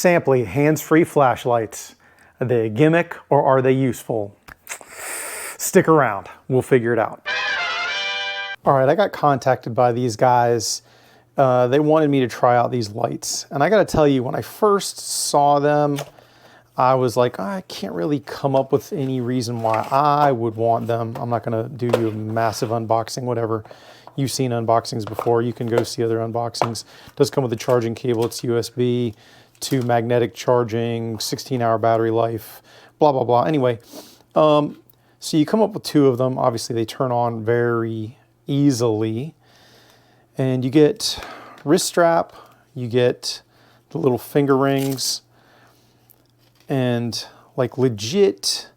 Samply hands-free flashlights. Are they a gimmick or are they useful? Stick around, we'll figure it out. All right, I got contacted by these guys. They wanted me to try out these lights. And I gotta tell you, when I first saw them, I was like, I can't really come up with any reason why I would want them. I'm not gonna do you a massive unboxing, whatever. You've seen unboxings before. You can go see other unboxings. It does come with a charging cable. It's USB to magnetic charging, 16-hour battery life, blah, blah, blah. Anyway, so you come up with two of them. Obviously, they turn on very easily. And you get wrist strap, you get the little finger rings, and like legit,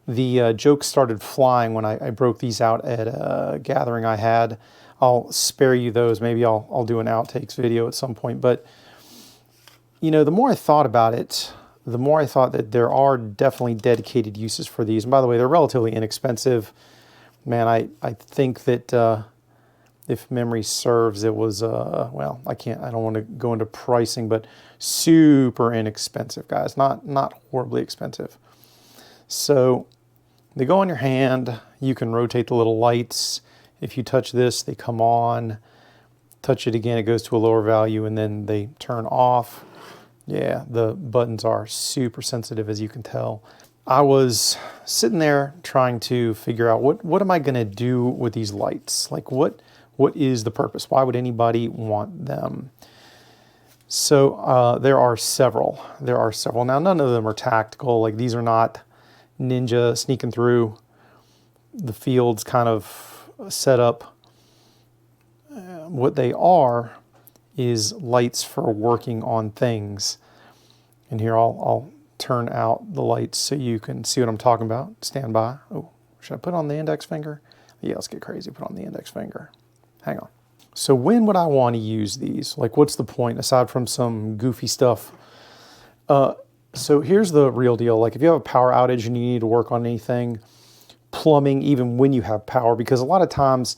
the joke started flying when I broke these out at a gathering I had. I'll spare you those. Maybe I'll do an outtakes video at some point. But, you know, the more I thought about it, the more I thought that there are definitely dedicated uses for these. And by the way, they're relatively inexpensive. Man, I think that if memory serves, it was, well, I don't want to go into pricing, but super inexpensive, guys. Not horribly expensive. So they go on your hand. You can rotate the little lights. If you touch this, they come on. Touch it again, it goes to a lower value, and then they turn off. Yeah, the buttons are super sensitive, as you can tell. I was sitting there trying to figure out what am I going to do with these lights? Like, what is the purpose? Why would anybody want them? So there are several. There are several. Now, none of them are tactical. Like, these are not ninja sneaking through the fields kind of set up. What they are is lights for working on things. And here I'll turn out the lights so you can see what I'm talking about. Stand by. Oh, should I put on the index finger? Yeah, let's get crazy. Put on the index finger. Hang on. So when would I want to use these? Like, what's the point aside from some goofy stuff? So here's the real deal. Like, if you have a power outage and you need to work on anything, plumbing, even when you have power, because a lot of times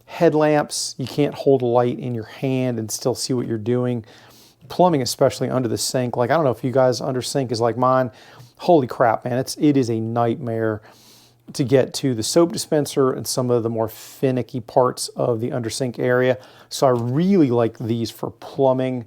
headlamps, you can't hold a light in your hand and still see what you're doing. Plumbing, especially under the sink. Like, I don't know if you guys under sink is like mine. Holy crap, man. It is a nightmare to get to the soap dispenser and some of the more finicky parts of the under sink area. So I really like these for plumbing.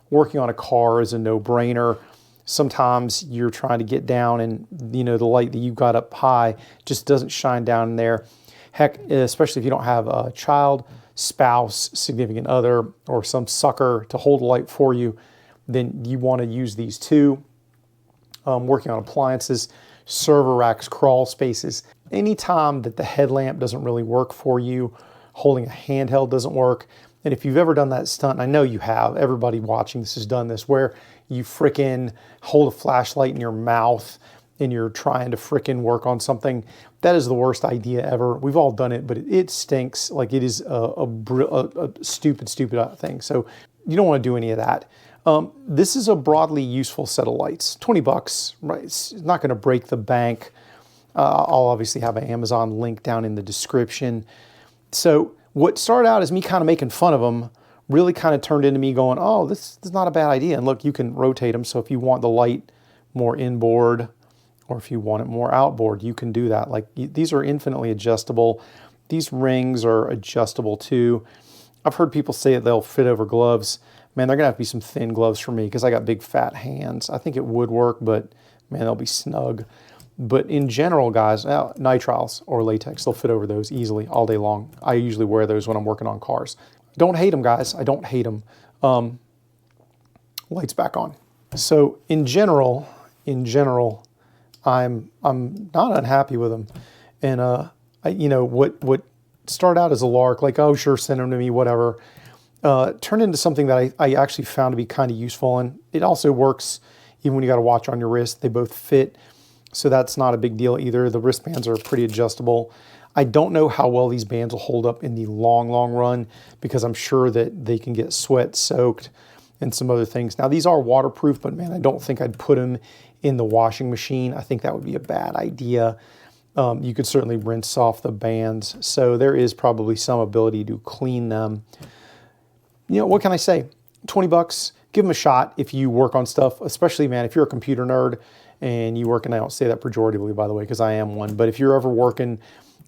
Working on a car is a no-brainer. Sometimes you're trying to get down and, you know, the light that you've got up high just doesn't shine down in there. Heck, especially if you don't have a child, spouse, significant other, or some sucker to hold the light for you, then you want to use these too. Working on appliances, server racks, crawl spaces. Anytime that the headlamp doesn't really work for you, holding a handheld doesn't work. And if you've ever done that stunt, and I know you have, everybody watching this has done this, where you frickin' hold a flashlight in your mouth and you're trying to frickin' work on something, that is the worst idea ever. We've all done it, but it stinks. Like, it is a stupid thing. So you don't want to do any of that. This is a broadly useful set of lights. 20 bucks, right? It's not going to break the bank. I'll obviously have an Amazon link down in the description. So what started out as me kind of making fun of them really kind of turned into me going, oh, this is not a bad idea. And look, you can rotate them. So if you want the light more inboard or if you want it more outboard, you can do that. Like, these are infinitely adjustable. These rings are adjustable too. I've heard people say that they'll fit over gloves. Man, they're gonna have to be some thin gloves for me because I got big fat hands. I think it would work, but man, they'll be snug. But in general, guys, nitriles or latex, they'll fit over those easily all day long. I usually wear those when I'm working on cars. Don't hate them, guys. I don't hate them. Lights back on. So in general, I'm not unhappy with them. And you know, what started out as a lark, like, oh sure, send them to me, whatever, turned into something that I actually found to be kind of useful. And it also works even when you got a watch on your wrist. They both fit, so that's not a big deal either. The wristbands are pretty adjustable. I don't know how well these bands will hold up in the long run because I'm sure that they can get sweat soaked and some other things. Now, these are waterproof, but man, I don't think I'd put them in the washing machine. I think that would be a bad idea. You could certainly rinse off the bands. So there is probably some ability to clean them. You know, what can I say? 20 bucks give them a shot if you work on stuff, especially, man, if you're a computer nerd and you work, and I don't say that pejoratively, by the way, because I am one, but if you're ever working,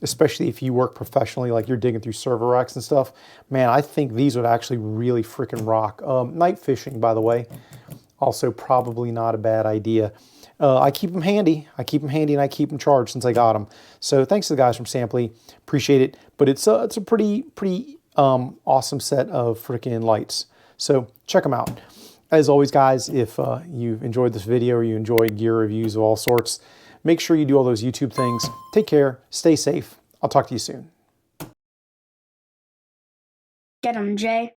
especially if you work professionally, like you're digging through server racks and stuff, man, I think these would actually really freaking rock. Night fishing, by the way, also probably not a bad idea. I keep them handy. I keep them handy and I keep them charged since I got them. So thanks to the guys from Samply. Appreciate it. But it's a pretty awesome set of freaking lights. So check them out. As always, guys, if you've enjoyed this video or you enjoy gear reviews of all sorts, make sure you do all those YouTube things. Take care. Stay safe. I'll talk to you soon. Get 'em, Jay.